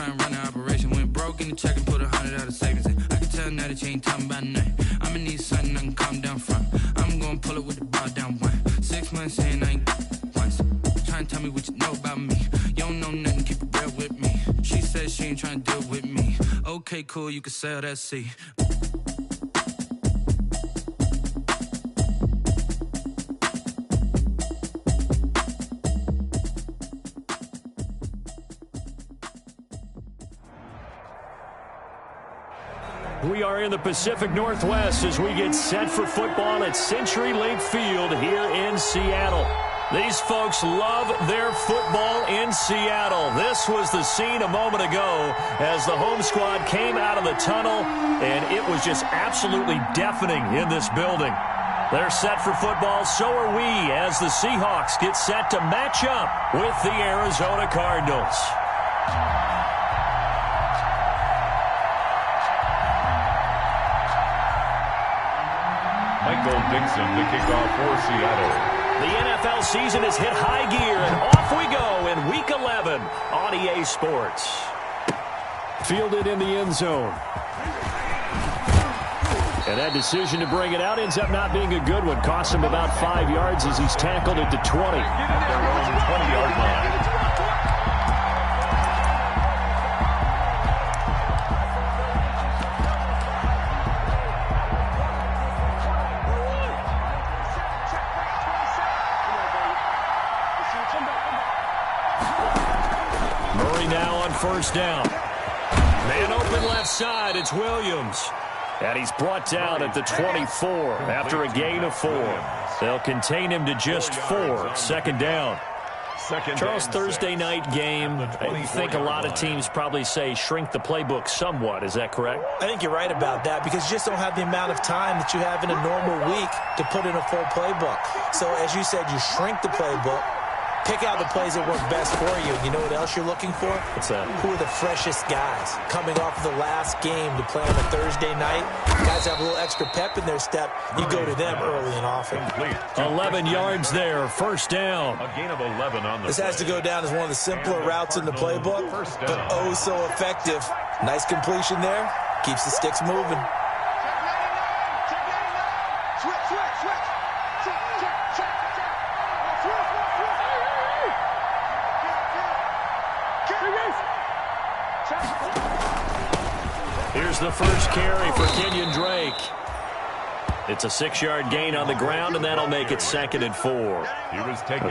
trying to run the operation. Went broke in the check and put 100 out of savings in. I can tell now that you ain't talking about nothing. I'ma need something I can calm down from. I'm gonna pull it with the bar down one. 6 months in, I ain't once. Trying to tell me what you know about me. You don't know nothing, keep it real with me. She said she ain't trying to deal with me. Okay, cool, you can sell that seat. We are in the Pacific Northwest as we get set for football at CenturyLink Field here in Seattle. These folks love their football in Seattle. This was the scene a moment ago as the home squad came out of the tunnel, and it was just absolutely deafening in this building. They're set for football, so are we, as the Seahawks get set to match up with the Arizona Cardinals. Michael Dixon to kick off for Seattle. The NFL season has hit high gear, and off we go in Week 11 on EA Sports. Fielded in the end zone. And that decision to bring it out ends up not being a good one. Cost him about 5 yards as he's tackled at the 20. At their own 20-yard line. First down. Man open left side. It's Williams. And he's brought down at the 24 after a gain of 4. They'll contain him to just 4. Second down. Charles, Thursday night game, I think a lot of teams probably say shrink the playbook somewhat. Is that correct? I think you're right about that because you just don't have the amount of time that you have in a normal week to put in a full playbook. So as you said, you shrink the playbook. Pick out the plays that work best for you. You know what else you're looking for? What's that? Who are the freshest guys? Coming off of the last game to play on a Thursday night, guys have a little extra pep in their step. You go to them early and often. 11 yards there, first down. A gain of 11 on the This has to go down as one of the simpler routes in the playbook, but oh so effective. Nice completion there. Keeps the sticks moving. Here's the first carry for Kenyon Drake. It's a 6-yard gain on the ground, and that'll make it 2nd and 4.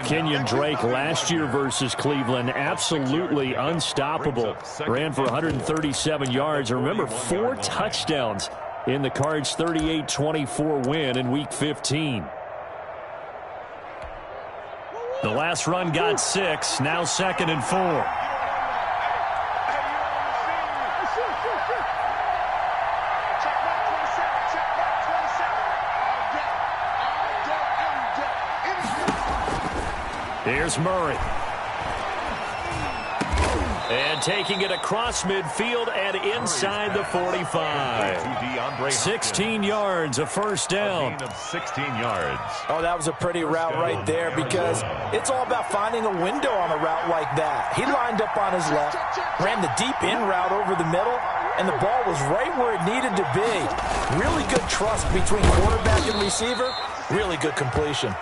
Kenyon Drake last year versus Cleveland, absolutely unstoppable. Ran for 137 yards. Remember, 4 touchdowns in the Cards' 38-24 win in Week 15. The last run got 6, now 2nd and 4. Here's Murray. And taking it across midfield and inside the 45. 16 yards, a first down. A gain of 16 yards. Oh, that was a pretty route right there because it's all about finding a window on a route like that. He lined up on his left, ran the deep in route over the middle, and the ball was right where it needed to be. Really good trust between quarterback and receiver. Really good completion.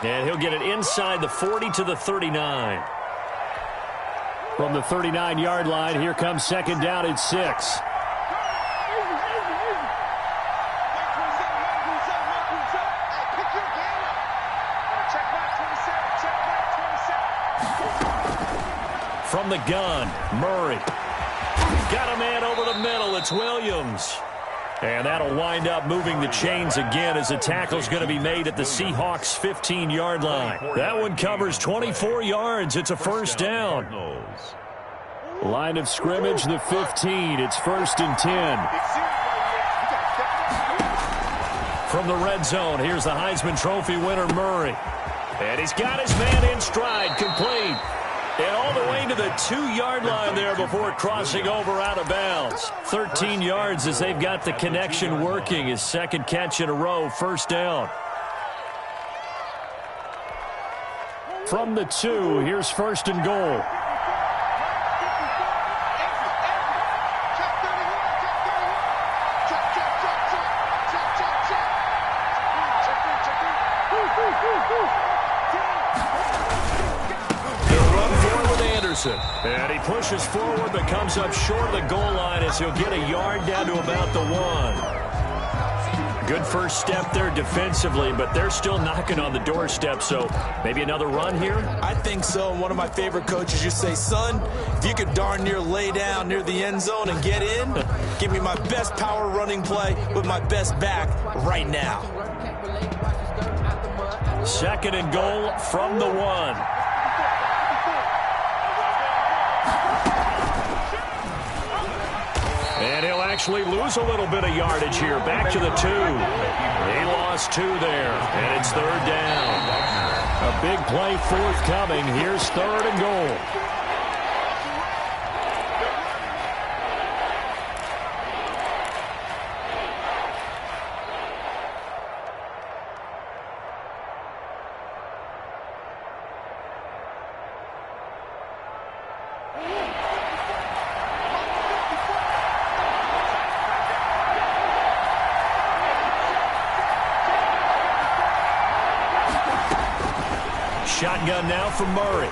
And he'll get it inside the 40 to the 39. From the 39-yard line, here comes second down at 6. From the gun, Murray. Got a man over the middle. It's Williams. And that'll wind up moving the chains again as the tackle's going to be made at the Seahawks' 15-yard line. That one covers 24 yards. It's a first down. Line of scrimmage, the 15. It's 1st and 10. From the red zone, here's the Heisman Trophy winner, Murray. And he's got his man in stride, complete. And all the way to the 2-yard line there before crossing over out of bounds. 13 yards as they've got the connection working. His second catch in a row, first down. From the 2, here's 1st and goal. Wilson. And he pushes forward but comes up short of the goal line as he'll get a yard down to about the 1. Good first step there defensively, but they're still knocking on the doorstep, so maybe another run here? I think so. One of my favorite coaches used to say, son, if you could darn near lay down near the end zone and get in, give me my best power running play with my best back right now. 2nd and goal from the 1. And he'll actually lose a little bit of yardage here. Back to the 2. He lost 2 there, and it's 3rd down. A big play forthcoming. Here's 3rd and goal. Shotgun now for Murray.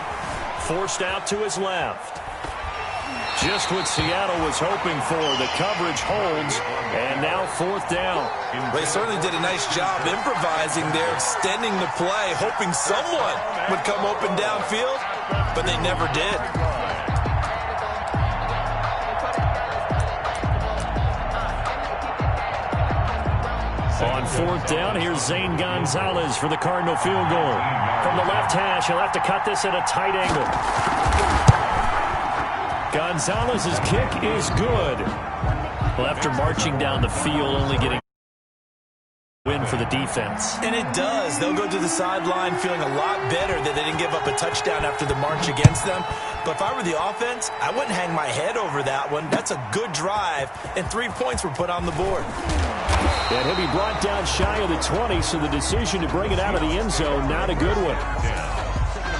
Forced out to his left. Just what Seattle was hoping for. The coverage holds, and now 4th down. They certainly did a nice job improvising there, extending the play, hoping someone would come open downfield, but they never did. On 4th down, here's Zane Gonzalez for the Cardinal field goal. From the left hash, he'll have to cut this at a tight angle. Gonzalez's kick is good. Well, after marching down the field, only getting win for the defense. And it does. They'll go to the sideline feeling a lot better that they didn't give up a touchdown after the march against them. But if I were the offense, I wouldn't hang my head over that one. That's a good drive, and 3 points were put on the board. And he'll be brought down shy of the 20, so the decision to bring it out of the end zone, not a good one.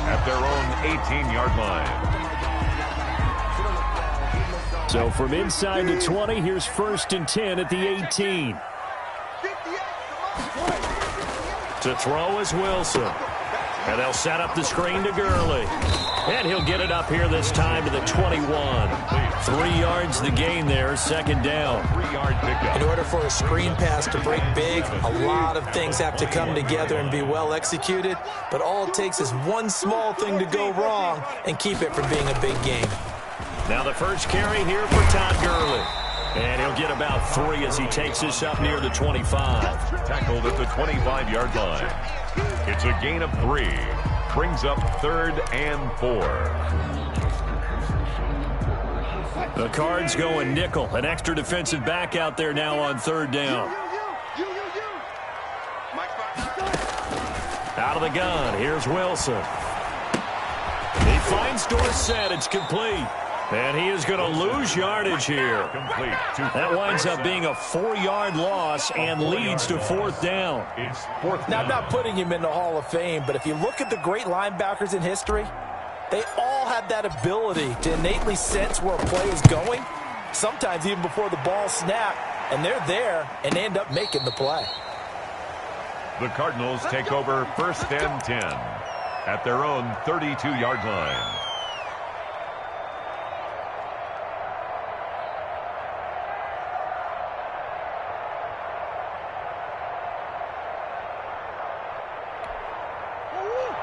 At their own 18-yard line. So from inside the 20, here's 1st and 10 at the 18. To throw is Wilson. And they'll set up the screen to Gurley. And he'll get it up here this time to the 21. 3 yards the gain there, 2nd down. 3-yard pickup. In order for a screen pass to break big, a lot of things have to come together and be well executed. But all it takes is one small thing to go wrong and keep it from being a big game. Now the first carry here for Todd Gurley. And he'll get about 3 as he takes this up near the 25. Tackled at the 25-yard line. It's a gain of 3. Brings up 3rd and 4. The Cards going nickel. An extra defensive back out there now on 3rd down. Out of the gun. Here's Wilson. He finds Dorsett. It's complete. And he is going to lose yardage here. Complete. That winds up being a 4-yard loss and leads to 4th down. It's 4th Now, down. I'm not putting him in the Hall of Fame, but if you look at the great linebackers in history, they all have that ability to innately sense where a play is going, sometimes even before the ball snapped, and they're there and they end up making the play. The Cardinals take over 1st and 10 at their own 32-yard line.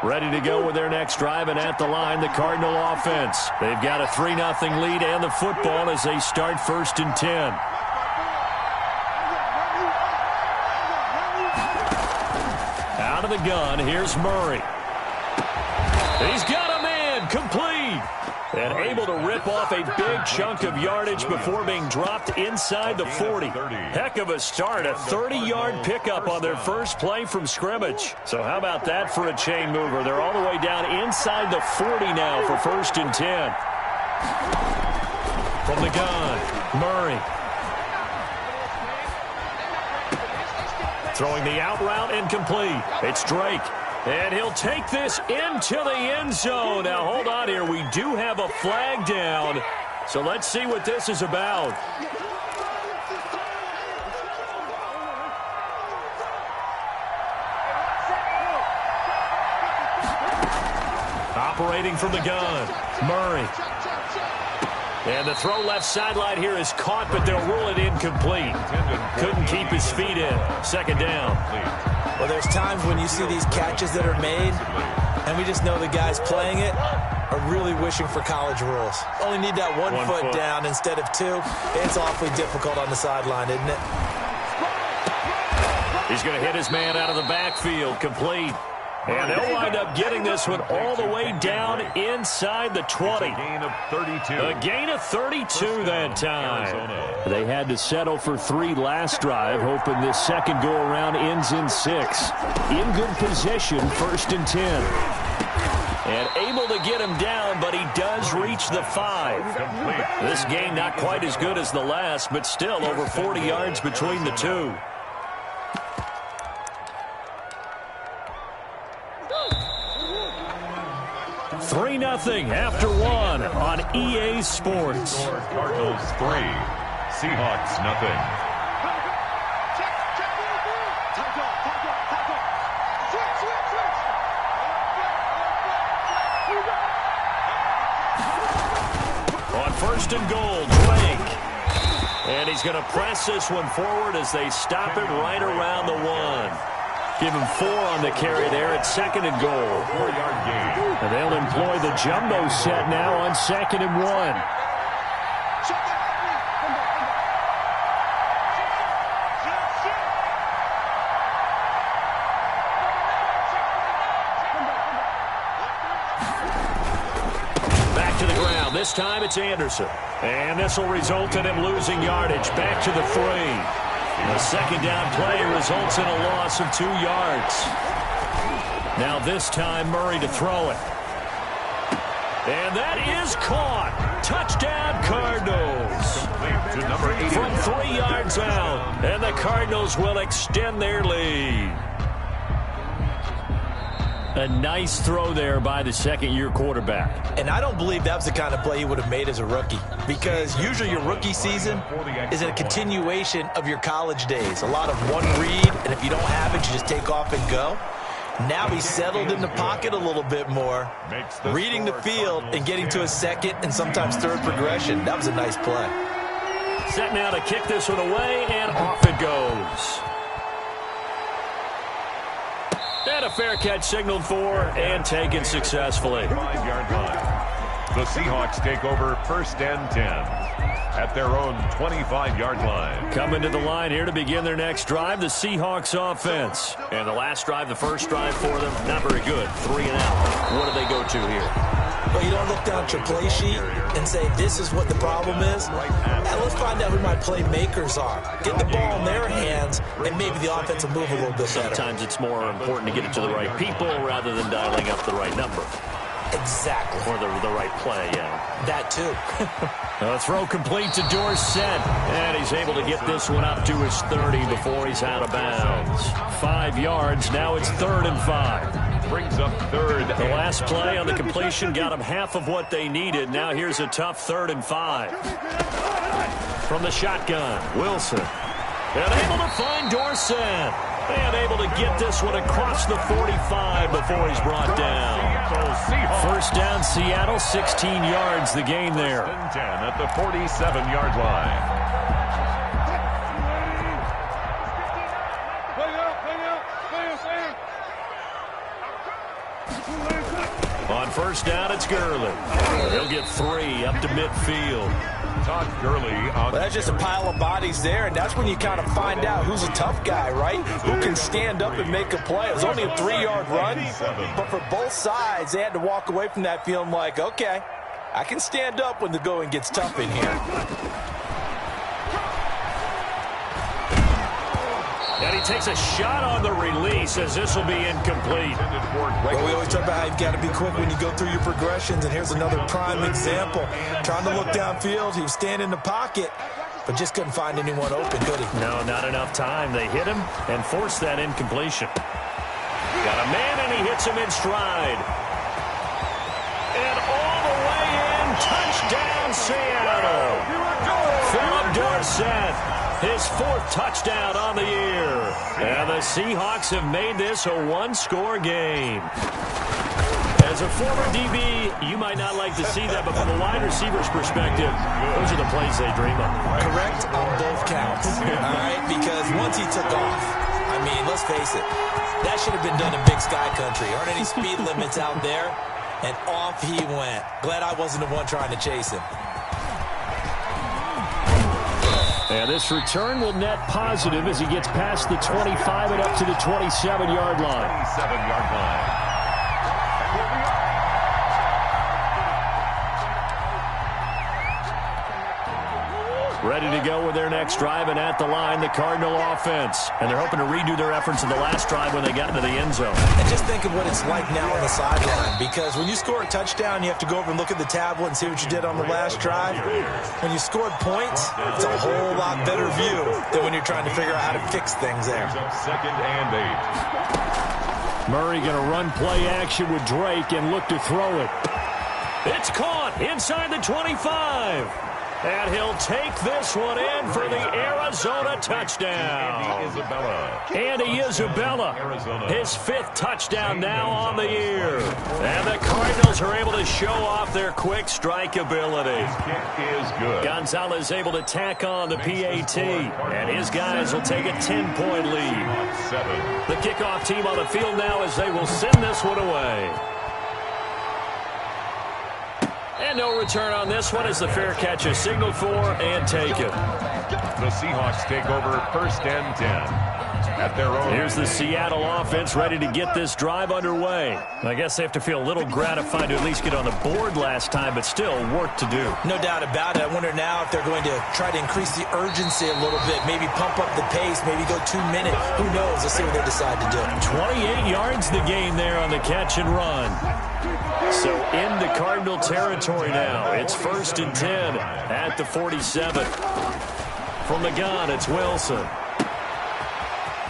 Ready to go with their next drive, and at the line, the Cardinal offense. They've got a 3-0 lead and the football as they start 1st and 10. Out of the gun, here's Murray. He's got a man, complete. And able to rip off a big chunk of yardage before being dropped inside the 40. Heck of a start, a 30-yard pickup on their first play from scrimmage. So how about that for a chain mover? They're all the way down inside the 40 now for 1st and 10. From the gun, Murray. Throwing the out route incomplete. It's Drake. And he'll take this into the end zone. Now, hold on here. We do have a flag down. So let's see what this is about. Operating from the gun, Murray. And the throw left sideline here is caught, but they'll rule it incomplete. Couldn't keep his feet in. Second down. Well, there's times when you see these catches that are made, and we just know the guys playing it are really wishing for college rules. Only need that one foot down instead of two. It's awfully difficult on the sideline, isn't it? He's going to hit his man out of the backfield. Complete. And they'll wind up getting this one all the way down inside the 20. A gain of 32. A gain of 32 that time. They had to settle for 3 last drive, hoping this second go-around ends in 6. In good position, 1st and 10. And able to get him down, but he does reach the 5. This game not quite as good as the last, but still over 40 yards between the two. Three 0 after 1 on EA Sports. Cardinals 3, Seahawks 0. On 1st and goal, Drake. And he's going to press this one forward as they stop it right around the 1. Give him 4 on the carry there at 2nd and goal. 4-yard gain. And they'll employ the jumbo set now on 2nd and 1. This time it's Anderson. And this will result in him losing yardage. Back to the 3. The second down play results in a loss of 2 yards. Now this time Murray to throw it. And that is caught. Touchdown Cardinals. To number 80. From 3 yards out. And the Cardinals will extend their lead. A nice throw there by the second-year quarterback. And I don't believe that was the kind of play he would have made as a rookie, because usually your rookie season is a continuation of your college days. A lot of one read, and if you don't have it, you just take off and go. Now he's settled in the pocket a little bit more, reading the field and getting to a second and sometimes third progression. That was a nice play. Set now to kick this one away, and off it goes. And a fair catch signaled for and taken successfully. 5-yard line. The Seahawks take over 1st and 10 at their own 25-yard line. Coming to the line here to begin their next drive, the Seahawks offense. And the last drive, the first drive for them, not very good. 3 and out. What do they go to here? Well, you don't look down at your play sheet and say, this is what the problem is. Now let's find out who my playmakers are. Get the ball in their hands, and maybe the offense will move a little bit better. Sometimes it's more important to get it to the right people rather than dialing up the right number. Exactly. Or the right play, yeah. That too. A throw complete to Dorsett. And he's able to get this one up to his 30 before he's out of bounds. 5 yards. Now it's 3rd and 5. Brings up 3rd. The last play on the completion got them half of what they needed. Now here's a tough 3rd and 5. From the shotgun, Wilson. And able to find Dorsett. And able to get this one across the 45 before he's brought down. First down, Seattle, 16 yards the gain there. 10 at the 47-yard line. On first down, it's Gurley. He'll get 3 up to midfield. Todd Gurley on. Well, that's just a pile of bodies there, and that's when you kind of find out who's a tough guy, right? Who can stand up and make a play. It was only a 3-yard run, but for both sides, they had to walk away from that feeling like, okay, I can stand up when the going gets tough in here. And he takes a shot on the release as this will be incomplete. Well, we always talk about how you've got to be quick when you go through your progressions, and here's another prime example. Trying to look downfield, he was standing in the pocket, but just couldn't find anyone open, could he? No, not enough time. They hit him and forced that incompletion. Got a man, and he hits him in stride. And all the way in, touchdown Seattle. Philip Dorsett. His 4th touchdown on the year. And the Seahawks have made this a 1-score game. As a former DB, you might not like to see that, but from a wide receiver's perspective, those are the plays they dream of. Correct on both counts, all right? Because once he took off, I mean, let's face it, that should have been done in Big Sky Country. Aren't any speed limits out there? And off he went. Glad I wasn't the one trying to chase him. And this return will net positive as he gets past the 25 and up to the 27-yard line. 27-yard line. Ready to go with their next drive, and at the line, the Cardinal offense. And they're hoping to redo their efforts in the last drive when they got into the end zone. And just think of what it's like now on the sideline, because when you score a touchdown, you have to go over and look at the tablet and see what you did on the last drive. When you scored points, it's a whole lot better view than when you're trying to figure out how to fix things there. Second and 8. Murray going to run play action with Drake and look to throw it. It's caught inside the 25. And he'll take this one in for the Arizona touchdown. Andy Isabella, his 5th touchdown now on the year. And the Cardinals are able to show off their quick strike ability. Kick is good. Gonzalez able to tack on the PAT. And his guys will take a 10-point lead. The kickoff team on the field now as they will send this one away. And no return on this one as the fair catch is signaled for and taken. The Seahawks take over 1st and 10 at their own. Here's the Seattle offense ready to get this drive underway. I guess they have to feel a little gratified to at least get on the board last time, but still work to do. No doubt about it. I wonder now if they're going to try to increase the urgency a little bit, maybe pump up the pace, maybe go 2 minutes. Who knows? Let's see what they decide to do. 28 yards the gain there on the catch and run. So into Cardinal territory now. It's 1st and 10 at the 47. From the gun, it's Wilson.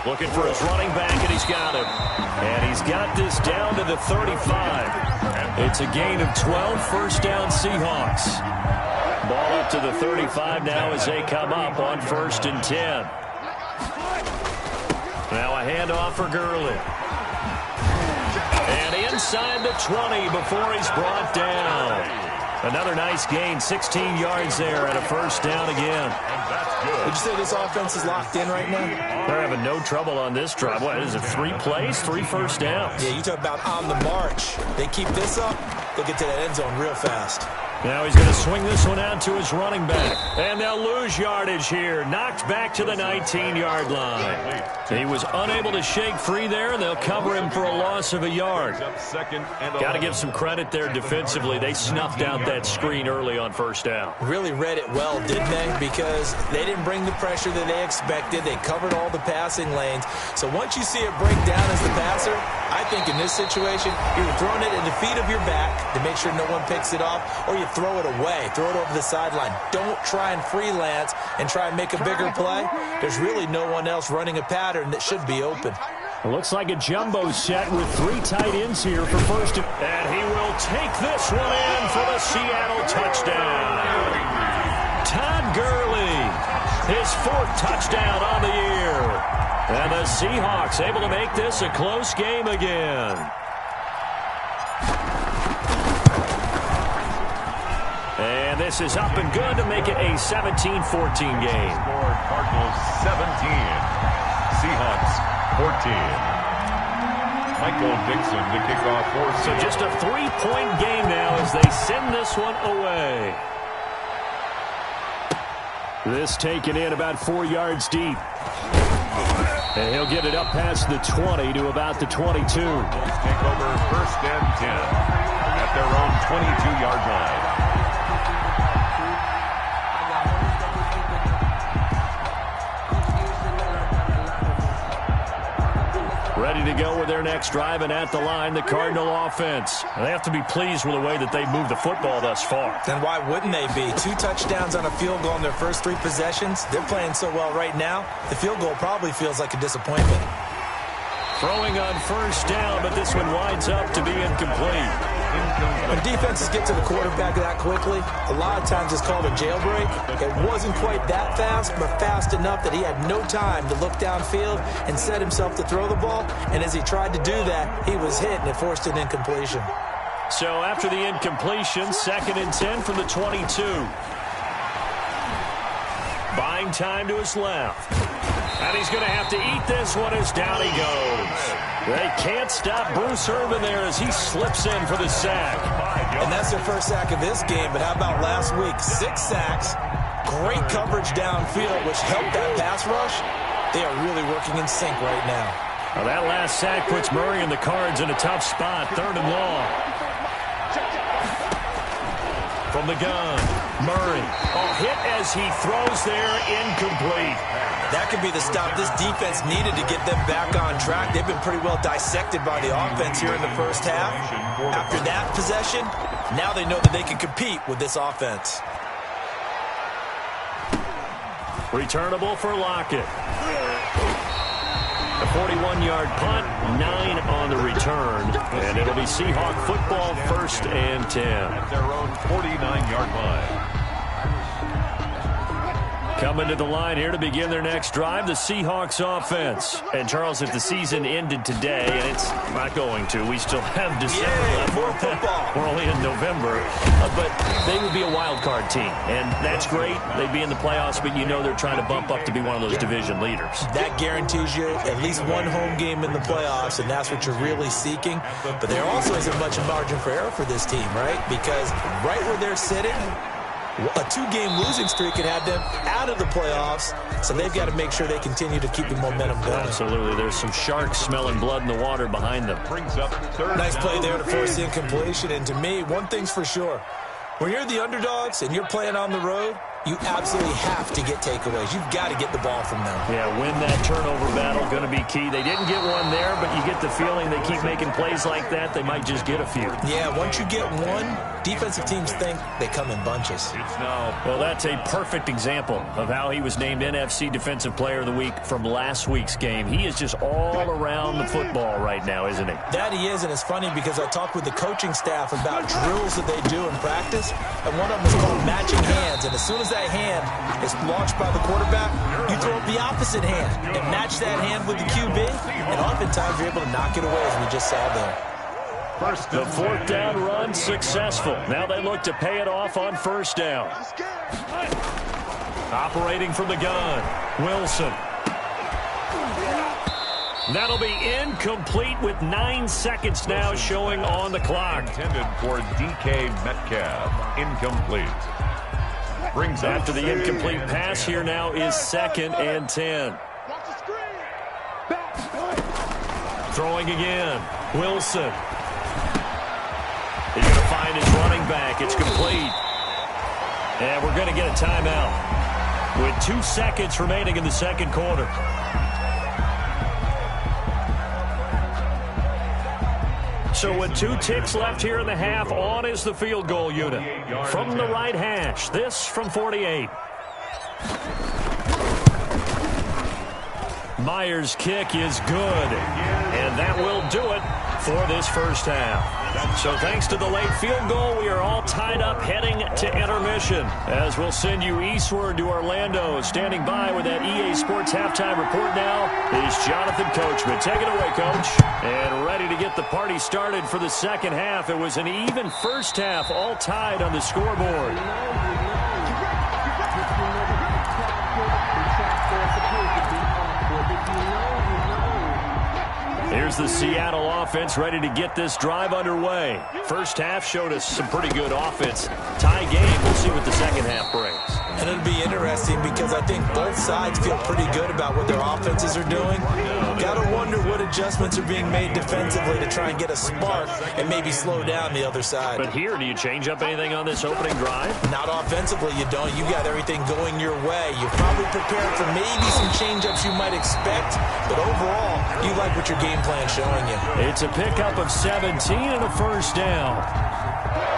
Looking for his running back, and he's got him. And he's got this down to the 35. It's a gain of 12, 1st down Seahawks. Ball up to the 35 now as they come up on 1st and 10. Now a handoff for Gurley. And inside the 20 before he's brought down. Another nice gain, 16 yards there and a 1st down again. Would you say this offense is locked in right now? They're having no trouble on this drive. What is it, 3 plays, 3 1st downs? Yeah, you talk about on the march. They keep this up, they'll get to that end zone real fast. Now he's going to swing this one out to his running back. And they'll lose yardage here. Knocked back to the 19-yard line. He was unable to shake free there, and they'll cover him for a loss of a yard. Got to give some credit there defensively. They snuffed out that screen early on 1st down. Really read it well, didn't they? Because they didn't bring the pressure that they expected. They covered all the passing lanes. So once you see it break down as the passer, I think in this situation, you're throwing it at the feet of your back to make sure no one picks it off, or you throw it away, throw it over the sideline. Don't try and freelance and try and make a bigger play. There's really no one else running a pattern that should be open. It looks like a jumbo set with 3 tight ends here for 1st. And he will take this one in for the Seattle touchdown. Todd Gurley, his 4th touchdown on the year. And the Seahawks able to make this a close game again. And this is up and good to make it a 17-14 game. Score Cardinals 17, Seahawks 14. Michael Dixon to kick off for Seahawks. So just a 3-point game now as they send this one away. This taken in about 4 yards deep. And he'll get it up past the 20 to about the 22. Take over 1st and 10 at their own 22-yard line. Ready to go with their next drive, and at the line, the Cardinal offense. And they have to be pleased with the way that they've moved the football thus far. And why wouldn't they be? 2 touchdowns on a field goal in their first 3 possessions. They're playing so well right now, the field goal probably feels like a disappointment. Throwing on 1st down, but this one winds up to be incomplete. When defenses get to the quarterback that quickly, a lot of times it's called a jailbreak. It wasn't quite that fast, but fast enough that he had no time to look downfield and set himself to throw the ball. And as he tried to do that, he was hit, and it forced an incompletion. So after the incompletion, 2nd and 10 from the 22. Buying time to his left. And he's going to have to eat this one as down he goes. They can't stop Bruce Irvin there as he slips in for the sack. And that's their first sack of this game, but how about last week? 6 sacks, great coverage downfield, which helped that pass rush. They are really working in sync right now. Well, that last sack puts Murray and the Cards in a tough spot, 3rd and long. From the gun, Murray. Hit as he throws there, incomplete. That could be the stop this defense needed to get them back on track. They've been pretty well dissected by the offense here in the first half. After that possession, now they know that they can compete with this offense. Returnable for Lockett. A 41-yard punt, 9 on the return, and it'll be Seahawk football, 1st and 10. At their own 49-yard line. Coming to the line here to begin their next drive, the Seahawks offense. And, Charles, if the season ended today, and it's not going to, we still have December left. More football. We're only in November. But they would be a wild card team, and that's great. They'd be in the playoffs, but you know they're trying to bump up to be one of those division leaders. That guarantees you at least one home game in the playoffs, and that's what you're really seeking. But there also isn't much margin for error for this team, right? Because right where they're sitting, a 2-game losing streak could have them out of the playoffs, so they've got to make sure they continue to keep the momentum going. Absolutely. There's some sharks smelling blood in the water behind them. Brings up 3rd. Nice play there to force the incompletion, and to me, one thing's for sure. When you're the underdogs and you're playing on the road, you absolutely have to get takeaways. You've got to get the ball from them. Yeah, win that turnover battle, going to be key. They didn't get one there, but you get the feeling they keep making plays like that, they might just get a few. Yeah, once you get one, defensive teams think they come in bunches. Well, that's a perfect example of how he was named NFC Defensive Player of the Week from last week's game. He is just all around the football right now, isn't he? That he is, and it's funny because I talked with the coaching staff about drills that they do in practice, and one of them is called matching hands, and as soon as that hand is launched by the quarterback, you throw up the opposite hand and match that hand with the QB, and oftentimes you're able to knock it away, as we just saw there. The 4th down run successful. Now they look to pay it off on 1st down. Operating from the gun, Wilson. That'll be incomplete with 9 seconds now showing on the clock. Intended for DK Metcalf. Incomplete. Brings up After the incomplete pass, here now is 2nd and 10. Throwing again, Wilson. He's going to find his running back. It's complete. And we're going to get a timeout with 2 seconds remaining in the 2nd quarter. So with 2 ticks left here in the half, on is the field goal unit. From the right hash, this from 48. Myers' kick is good, and that will do it for this first half. So thanks to the late field goal, we are all tied up heading to intermission. As we'll send you eastward to Orlando. Standing by with that EA Sports halftime report now is Jonathan Coachman. Take it away, Coach. And ready to get the party started for the 2nd half. It was an even first half, all tied on the scoreboard. Here's the Seattle offense ready to get this drive underway. First half showed us some pretty good offense. Tie game. We'll see what the 2nd half brings. And it'll be interesting because I think both sides feel pretty good about what their offenses are doing. Got to wonder what adjustments are being made defensively to try and get a spark and maybe slow down the other side. But here, do you change up anything on this opening drive? Not offensively, you don't. You got everything going your way. You're probably prepared for maybe some change-ups you might expect, but overall, you like what your game plan's showing you. It's a pickup of 17 and a first down.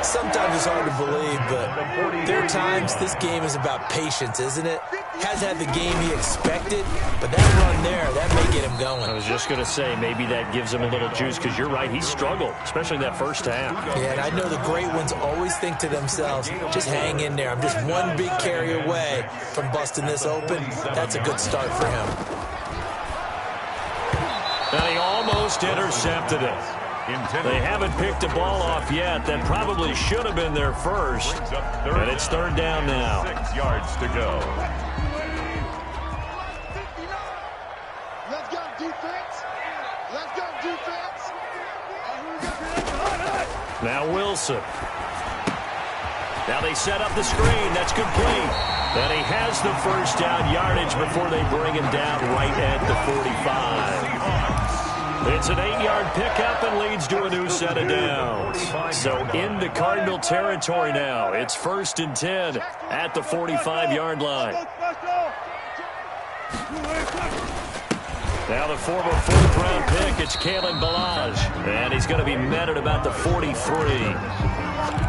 Sometimes it's hard to believe, but there are times this game is about patience, isn't it? Hasn't had the game he expected, but that run there, that may get him going. I was just going to say, maybe that gives him a little juice, because you're right, he struggled, especially that first half. Yeah, and I know the great ones always think to themselves, just hang in there. I'm just one big carry away from busting this open. That's a good start for him. And he almost intercepted it. They haven't picked a ball off yet. That probably should have been their first. And it's third down now. 6 yards to go. Let's go, defense. Let's go, defense. Now Wilson. Now they set up the screen. That's complete. And he has the first down yardage before they bring him down right at the 45. It's an 8-yard pickup and leads to a new set of downs. So into Cardinal territory now. It's 1st and 10 at the 45-yard line. Now the former 4th-round pick, it's Kalen Ballage. And he's going to be met at about the 43.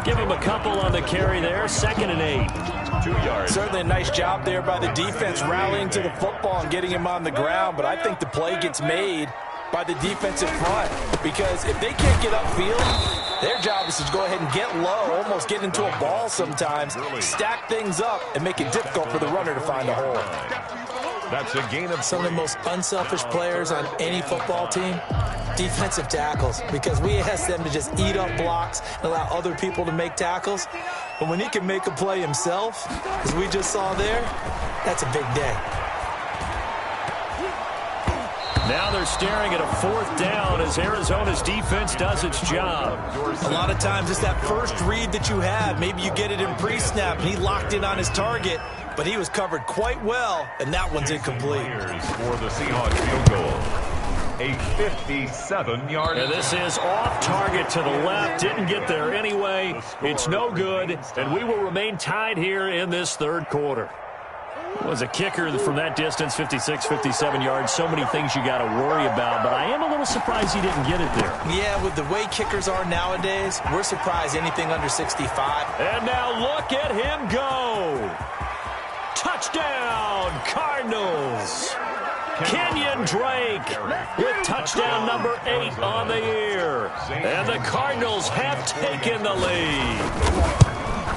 Give him a couple on the carry there. 2nd and 8. 2 yards. Certainly a nice job there by the defense rallying to the football and getting him on the ground. But I think the play gets made by the defensive front, because if they can't get upfield, their job is to go ahead and get low, almost get into a ball sometimes, stack things up, and make it difficult for the runner to find a hole. That's a gain of some of the most unselfish players on any football team, defensive tackles, because we ask them to just eat up blocks and allow other people to make tackles. But when he can make a play himself, as we just saw there, that's a big day. Now they're staring at a 4th down as Arizona's defense does its job. A lot of times it's that first read that you have. Maybe you get it in pre-snap, and he locked in on his target, but he was covered quite well, and that one's incomplete. For the Seahawks field goal. A 57-yard. And this is off target to the left. Didn't get there anyway. It's no good, and we will remain tied here in this 3rd quarter. Was a kicker from that distance, 56, 57 yards. So many things you got to worry about, but I am a little surprised he didn't get it there. Yeah, with the way kickers are nowadays, we're surprised anything under 65. And now look at him go. Touchdown, Cardinals. Kenyon Drake with touchdown number 8 on the year. And the Cardinals have taken the lead.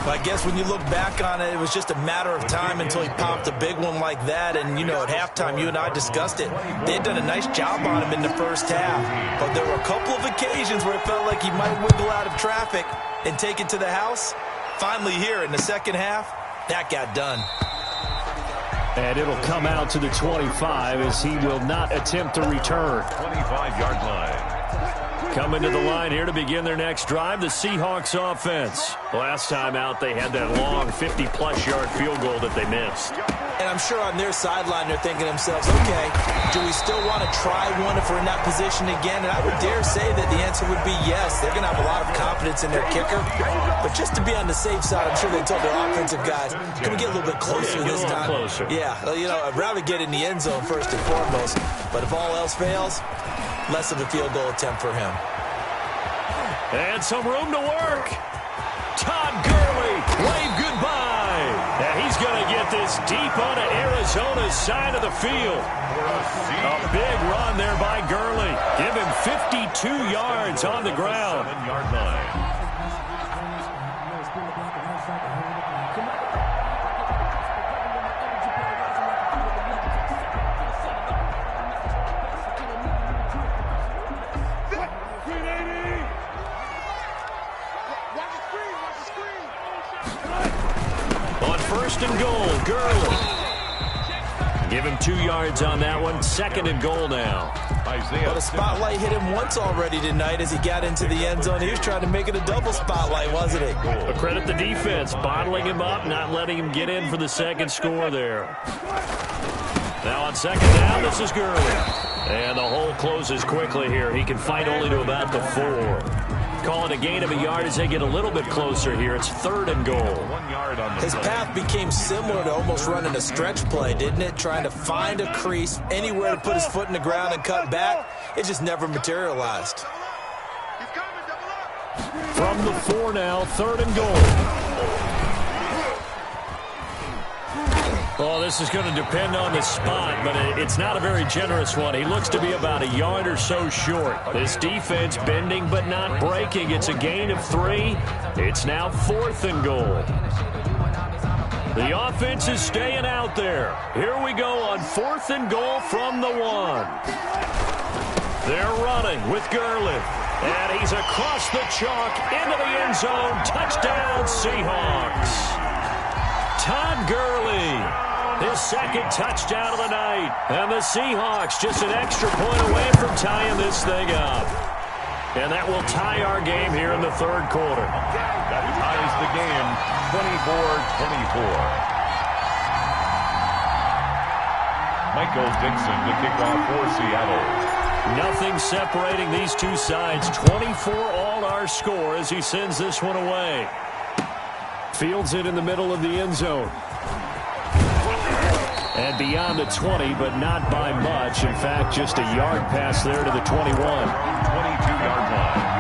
I guess when you look back on it, it was just a matter of time until he popped a big one like that. And, you know, at halftime, you and I discussed it. They had done a nice job on him in the first half. But there were a couple of occasions where it felt like he might wiggle out of traffic and take it to the house. Finally here in the second half, that got done. And it'll come out to the 25 as he will not attempt to return. 25-yard line. Coming to the line here to begin their next drive, the Seahawks offense. Last time out, they had that long 50-plus yard field goal that they missed. And I'm sure on their sideline, they're thinking to themselves, okay, do we still want to try one if we're in that position again? And I would dare say that the answer would be yes. They're going to have a lot of confidence in their kicker. But just to be on the safe side, I'm sure they told their offensive guys, can we get a little bit closer this time? Closer. Yeah, you know, I'd rather get in the end zone first and foremost. But if all else fails, less of a field goal attempt for him. And some room to work. Todd Gurley, wave goodbye. And he's going to get this deep onto Arizona's side of the field. A big run there by Gurley. Give him 52 yards on the ground. 7-yard line. First and goal, Gurley. Give him 2 yards on that one. 2nd and goal now. Well, the spotlight hit him once already tonight as he got into the end zone. He was trying to make it a double spotlight, wasn't he? But credit the defense, bottling him up, not letting him get in for the second score there. Now on 2nd down, this is Gurley. And the hole closes quickly here. He can fight only to about the 4. Call it a gain of a yard as they get a little bit closer here. It's 3rd and goal. 1 yard on the His path became similar to almost running a stretch play, didn't it? Trying to find a crease, anywhere to put his foot in the ground and cut back. It just never materialized. From the 4 now, 3rd and goal. Oh, this is going to depend on the spot, but it's not a very generous one. He looks to be about a yard or so short. This defense bending but not breaking. It's a gain of 3. It's now 4th and goal. The offense is staying out there. Here we go on 4th and goal from the 1. They're running with Gurley. And he's across the chalk into the end zone. Touchdown, Seahawks. Todd Gurley, his second touchdown of the night. And the Seahawks just an extra point away from tying this thing up. And that will tie our game here in the third quarter. That ties the game 24-24. Michael Dixon to kick off for Seattle. Nothing separating these two sides. 24 all our score as he sends this one away. Fields it in the middle of the end zone. And beyond the 20, but not by much. In fact, just a yard pass there to the 21. 22-yard line.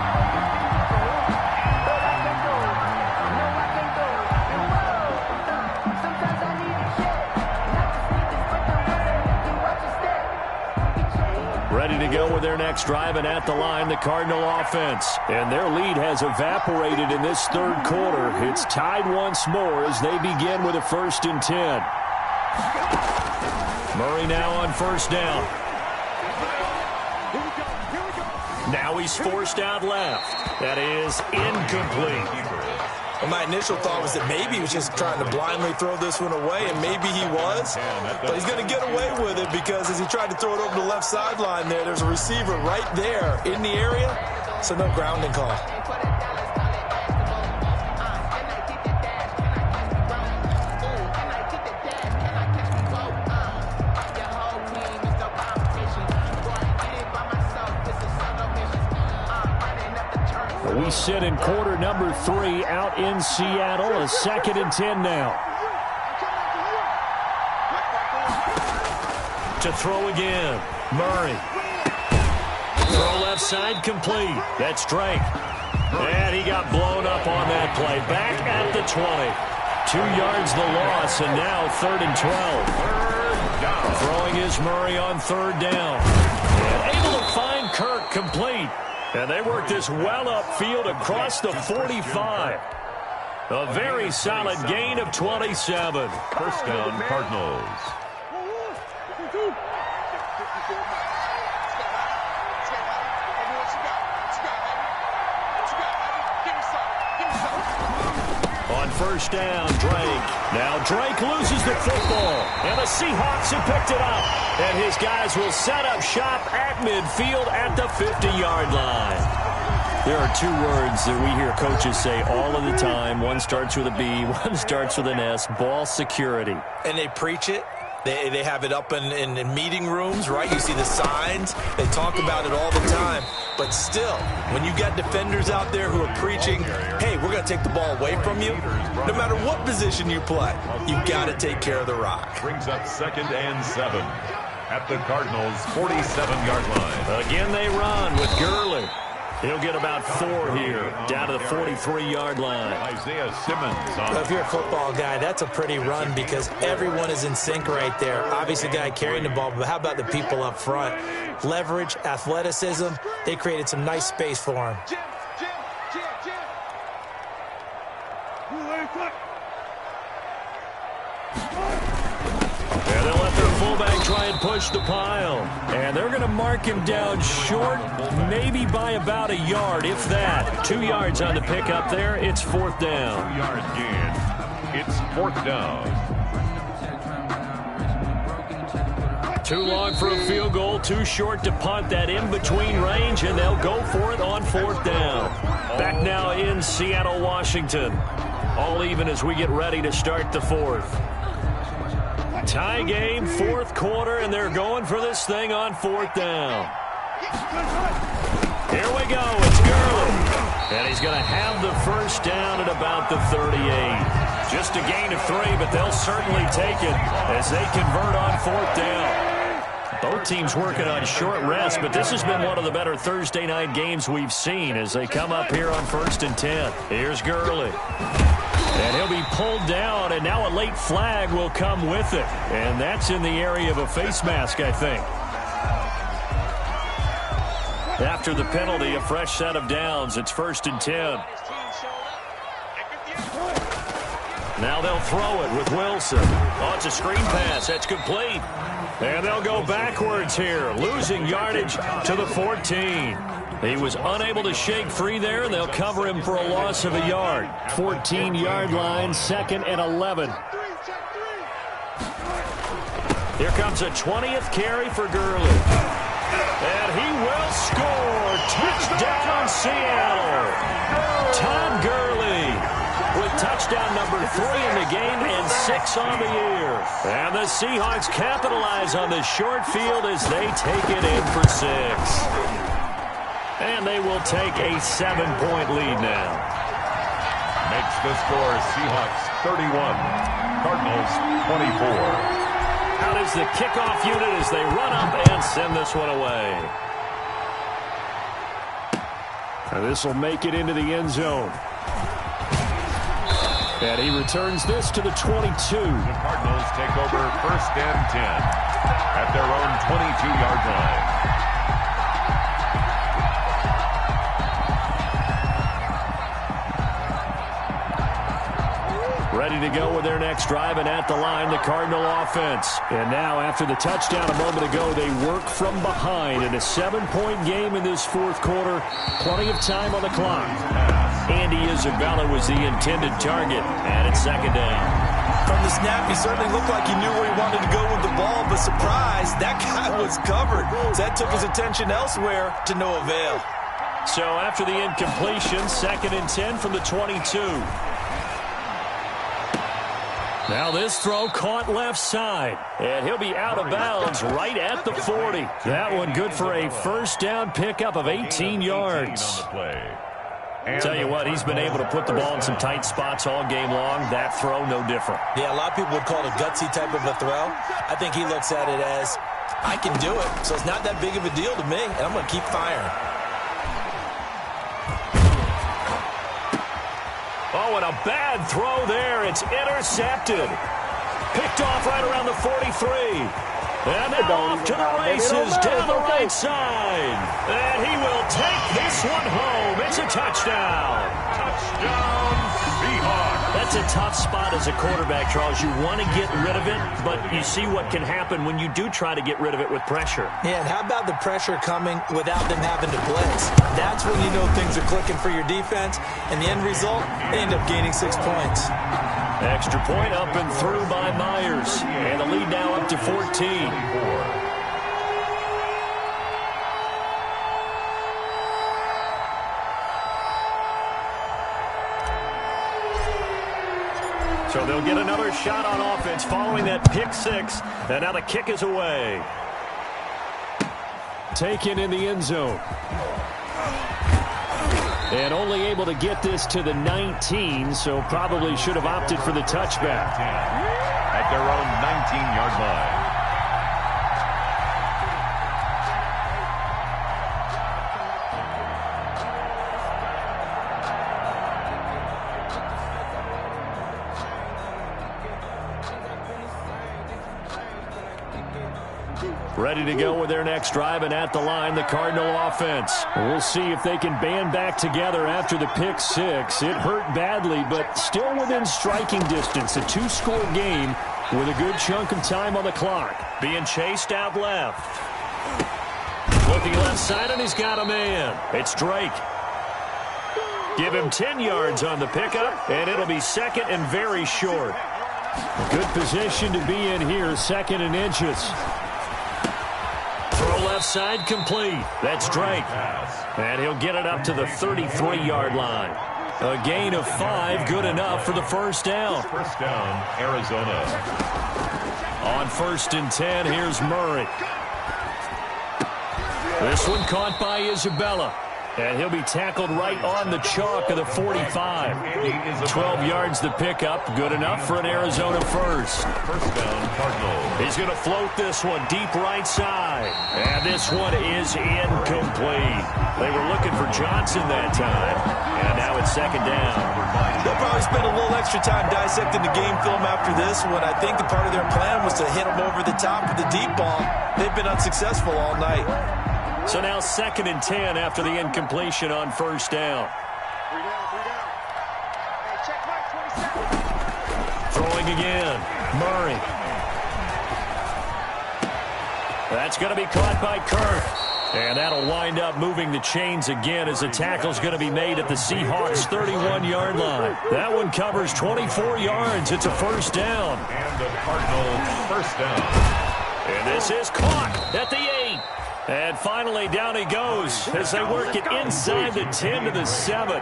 Ready to go with their next drive, and at the line, the Cardinal offense. And their lead has evaporated in this third quarter. It's tied once more as they begin with a 1st and 10. Murray now on first down. Now he's forced out left. That is incomplete. Well, my initial thought was that maybe he was just trying to blindly throw this one away, and maybe he was. But he's going to get away with it because as he tried to throw it over the left sideline there's a receiver right there in the area, so no grounding call. We sit in quarter number 3 out in Seattle. A 2nd and 10 now. To throw again. Murray. Throw left side complete. That's Drake. And he got blown up on that play. Back at the 20. 2 yards the loss, and now 3rd and 12. Throwing is Murray on 3rd down. And able to find Kirk complete. And they work this well upfield across the 45. A very solid gain of 27. First down, Cardinals. On first down, Drake. Now Drake loses the football. And the Seahawks have picked it up. And his guys will set up shop at midfield at the 50-yard line. There are 2 words that we hear coaches say all of the time. One starts with a B, one starts with an S. Ball security. And they preach it. They have it up in meeting rooms, right? You see the signs. They talk about it all the time. But still, when you got defenders out there who are preaching, hey, we're going to take the ball away from you, no matter what position you play, you've got to take care of the rock. Brings up 2nd and 7 at the Cardinals' 47-yard line. Again, they run with Gurley. He'll get about 4 here, down to the 43-yard line. Isaiah Simmons. Well, if you're a football guy, that's a pretty run because everyone is in sync right there. Obviously, the guy carrying the ball, but how about the people up front? Leverage, athleticism, they created some nice space for him. And they'll let their fullback try and push the pile. And they're going to mark him down short, maybe by about a yard, if that. 2 yards on the pickup there. It's 4th down. 2 yards gain. It's 4th down. Too long for a field goal, too short to punt. That in-between range, and they'll go for it on 4th down. Back now in Seattle, Washington. All even as we get ready to start the 4th. Tie game, 4th quarter, and they're going for this thing on 4th down. Here we go, it's Gurley. And he's going to have the first down at about the 38. Just a gain of 3, but they'll certainly take it as they convert on 4th down. Both teams working on short rest, but this has been one of the better Thursday night games we've seen as they come up here on 1st and 10. Here's Gurley. And he'll be pulled down, and now a late flag will come with it. And that's in the area of a face mask, I think. After the penalty, a fresh set of downs. It's 1st and 10. Now they'll throw it with Wilson. Oh, it's a screen pass. That's complete. And they'll go backwards here, losing yardage to the 14. He was unable to shake free there, and they'll cover him for a loss of a yard. 14-yard line, 2nd and 11. Here comes a 20th carry for Gurley. And he will score. Touchdown, Seattle. Todd Gurley with touchdown number 3 in the game and 6 on the year. And the Seahawks capitalize on the short field as they take it in for 6. And they will take a 7-point lead now. Makes the score Seahawks 31, Cardinals 24. Out is the kickoff unit as they run up and send this one away. And this will make it into the end zone. And he returns this to the 22. The Cardinals take over 1st and 10 at their own 22-yard line. Ready to go with their next drive, and at the line, the Cardinal offense. And now, after the touchdown a moment ago, they work from behind in a 7-point game in this 4th quarter. Plenty of time on the clock. Andy Isabella was the intended target, and it's 2nd down. From the snap, he certainly looked like he knew where he wanted to go with the ball, but surprise, that guy was covered. So that took his attention elsewhere to no avail. So after the incompletion, 2nd and 10 from the 22. Now this throw caught left side, and he'll be out of bounds right at the 40. That one good for a 1st down pickup of 18 yards. Tell you what, he's been able to put the ball in some tight spots all game long. That throw, no different. Yeah, a lot of people would call it a gutsy type of a throw. I think he looks at it as, I can do it, so it's not that big of a deal to me, and I'm going to keep firing. Oh, and a bad throw there. It's intercepted. Picked off right around the 43. And now off to the races down the right side. And he will take this one home. It's a touchdown. Touchdown, Seahawks. That's a tough spot as a quarterback, Charles. You want to get rid of it, but you see what can happen when you do try to get rid of it with pressure. Yeah, and how about the pressure coming without them having to blitz? That's when you know things are clicking for your defense, and the end result, they end up gaining 6 points. Extra point up and through by Myers, and the lead now up to 14. So they'll get another shot on offense following that pick 6, and now the kick is away. Taken in the end zone. And only able to get this to the 19, so probably should have opted for the touchback. At their own 19-yard line. Ready to go with their next drive, and at the line, the Cardinal offense. We'll see if they can band back together after the pick 6. It hurt badly, but still within striking distance. A 2-score game with a good chunk of time on the clock. Being chased out left. Looking left side, and he's got a man. It's Drake. Give him 10 yards on the pickup, and it'll be 2nd and very short. Good position to be in here, 2nd and inches. Throw left side complete. That's Drake. And he'll get it up to the 33-yard line. A gain of 5, good enough for the 1st down. 1st down, Arizona. On 1st and 10, here's Murray. This one caught by Isabella. And he'll be tackled right on the chalk of the 45. 12 yards the pickup. Good enough for an Arizona 1st. 1st down, Cardinals. He's going to float this one deep right side. And this one is incomplete. They were looking for Johnson that time. And now it's 2nd down. They'll probably spend a little extra time dissecting the game film after this one. I think the part of their plan was to hit them over the top with the deep ball. They've been unsuccessful all night. So now 2nd and 10 after the incompletion on 1st down. Throwing again. Murray. That's going to be caught by Kirk. And that'll wind up moving the chains again as the tackle's going to be made at the Seahawks' 31-yard line. That one covers 24 yards. It's a first down. And the Cardinals first down. And this is caught at the 8. And finally down he goes as they work it inside the 10 to the 7.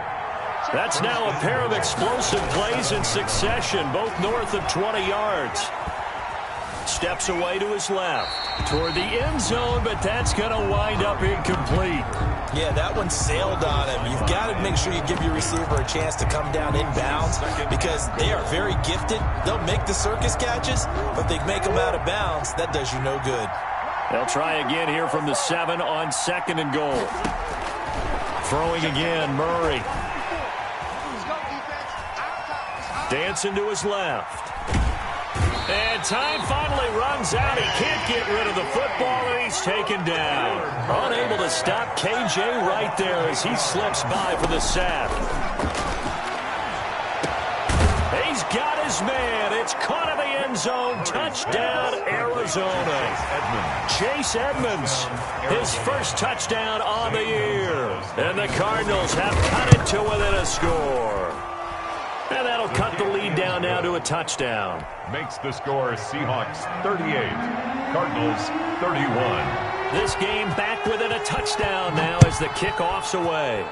That's now a pair of explosive plays in succession, both north of 20 yards. Steps away to his left toward the end zone, but that's going to wind up incomplete. Yeah, that one sailed on him. You've got to make sure you give your receiver a chance to come down inbounds because they are very gifted. They'll make the circus catches, but they make them out of bounds. That does you no good. They'll try again here from the 7 on 2nd and goal. Throwing again, Murray. Dancing to his left. And time finally runs out. He can't get rid of the football, and he's taken down. Unable to stop KJ right there as he slips by for the sack. He's got his man. It's caught in the end zone. Touchdown, Arizona. Chase Edmonds, his first touchdown on the year. And the Cardinals have cut it to within a score. And that'll cut the lead down now to a touchdown. Makes the score Seahawks 38, Cardinals 31. This game back within a touchdown now as the kickoff's away.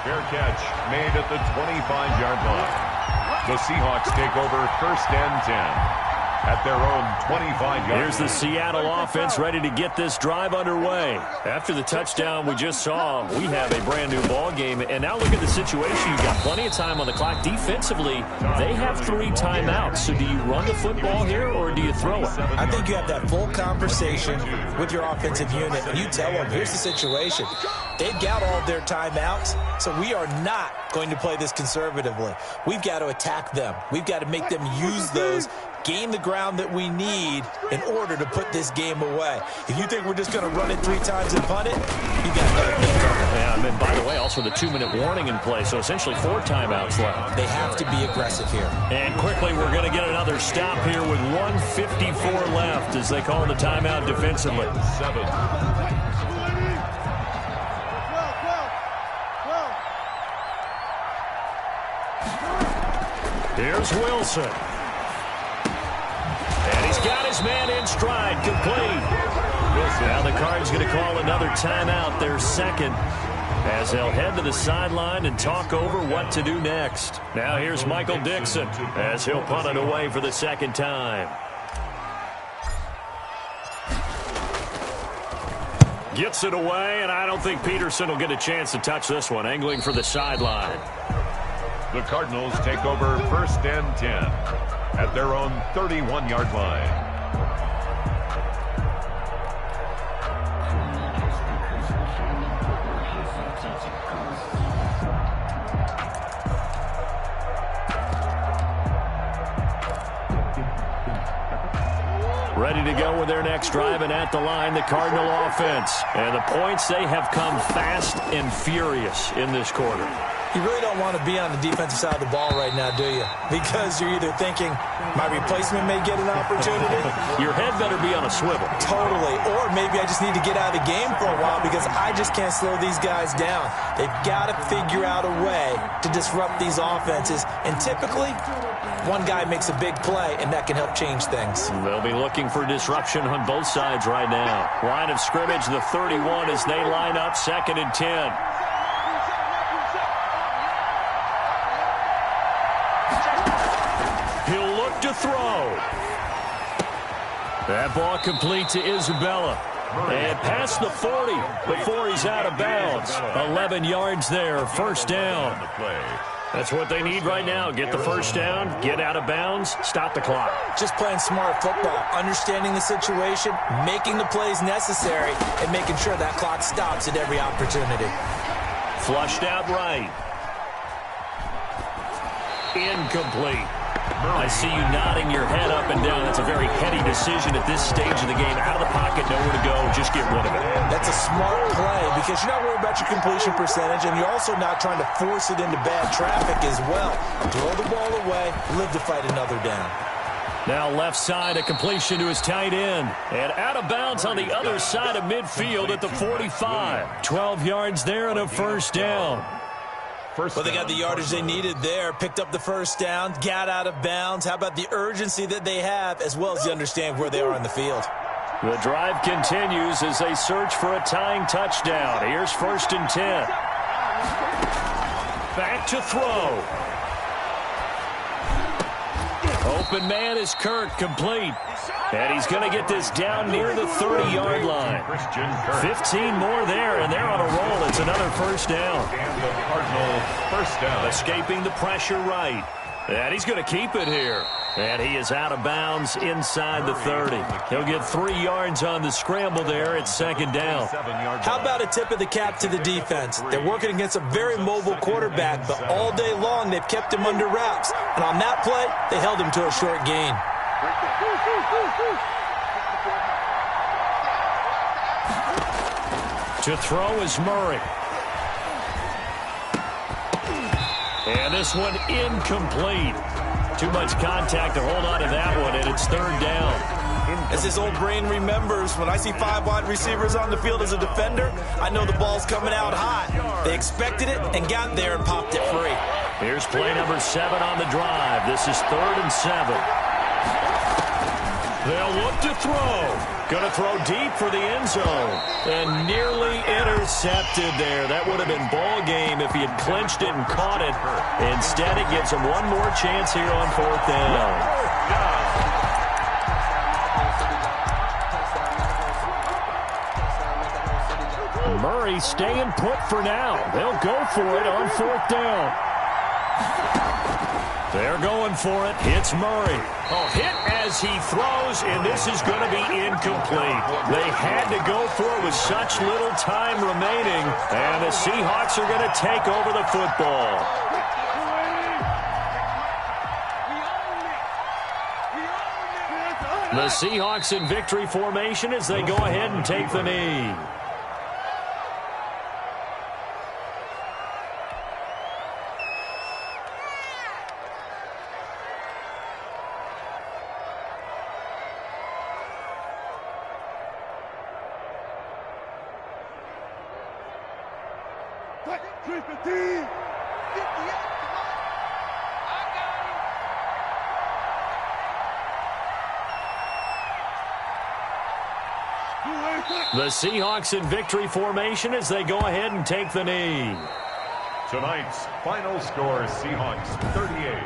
Fair catch made at the 25-yard line. The Seahawks take over first and 10 at their own 25-yard line. Here's the Seattle offense ready to get this drive underway. After the touchdown we just saw, we have a brand-new ball game. And now look at the situation. You've got plenty of time on the clock. Defensively, they have 3 timeouts. So do you run the football here or do you throw it? I think you have that full conversation with your offensive unit, and you tell them, here's the situation. They've got all of their timeouts, so we are not going to play this conservatively. We've got to attack them. We've got to make them use those, gain the ground that we need in order to put this game away. If you think we're just going to run it 3 times and punt it, you got another thing coming. Yeah, and by the way, also the 2-minute warning in play, so essentially 4 timeouts left. They have to be aggressive here. And quickly, we're going to get another stop here with 1:54 left as they call the timeout defensively. 7. Here's Wilson. And he's got his man in stride, complete. Now the Cards going to call another timeout, their second, as they'll head to the sideline and talk over what to do next. Now here's Michael Dixon as he'll punt it away for the second time. Gets it away, and I don't think Peterson will get a chance to touch this one, angling for the sideline. The Cardinals take over first and 10 at their own 31-yard line. Ready to go with their next drive, and at the line, the Cardinal offense. And the points, they have come fast and furious in this quarter. You really don't want to be on the defensive side of the ball right now, do you? Because you're either thinking, my replacement may get an opportunity. Your head better be on a swivel. Totally. Or maybe I just need to get out of the game for a while because I just can't slow these guys down. They've got to figure out a way to disrupt these offenses. And typically, one guy makes a big play, and that can help change things. They'll be looking for disruption on both sides right now. Line of scrimmage, the 31 as they line up, 2nd and 10. He'll look to throw. That ball complete to Isabella. And past the 40 before he's out of bounds. 11 yards there, first down. That's what they need right now. Get the first down, get out of bounds, stop the clock. Just playing smart football, understanding the situation, making the plays necessary, and making sure that clock stops at every opportunity. Flushed out right. Incomplete. I see you nodding your head up and down. That's a very heady decision at this stage of the game. Out of the pocket, nowhere to go. Just get rid of it. That's a smart play because you're not worried about your completion percentage, and you're also not trying to force it into bad traffic as well. Throw the ball away, live to fight another down. Now left side, a completion to his tight end. And out of bounds on the other side of midfield at the 45. 12 yards there and a first down. Well, they got the yardage they needed there. Picked up the first down, got out of bounds. How about the urgency that they have, as well as you understand where they are on the field? The drive continues as they search for a tying touchdown. Here's 1st and 10. Back to throw. Open man is Kirk, complete. And he's going to get this down near the 30-yard line. 15 more there, and they're on a roll. It's another first down. And the Cardinals first down. Escaping the pressure right. And he's going to keep it here. And he is out of bounds inside the 30. He'll get 3 yards on the scramble there. It's 2nd down. How about a tip of the cap to the defense? They're working against a very mobile quarterback, but all day long they've kept him under wraps. And on that play, they held him to a short gain. To throw is Murray. And this one incomplete. Too much contact to hold on to that one, and it's 3rd down. As his old brain remembers, when I see 5 wide receivers on the field as a defender, I know the ball's coming out hot. They expected it and got there and popped it free. Here's play number 7 on the drive. This is 3rd and 7. They'll look to throw. Going to throw deep for the end zone. And nearly intercepted there. That would have been ball game if he had clinched it and caught it. Instead, it gives him one more chance here on 4th down. Murray staying put for now. They'll go for it on 4th down. They're going for it. Hits Murray. Oh, hit as he throws, and this is going to be incomplete. They had to go for it with such little time remaining, and the Seahawks are going to take over the football. The Seahawks in victory formation as they go ahead and take the knee. The Seahawks in victory formation as they go ahead and take the knee. Tonight's final score, Seahawks 38,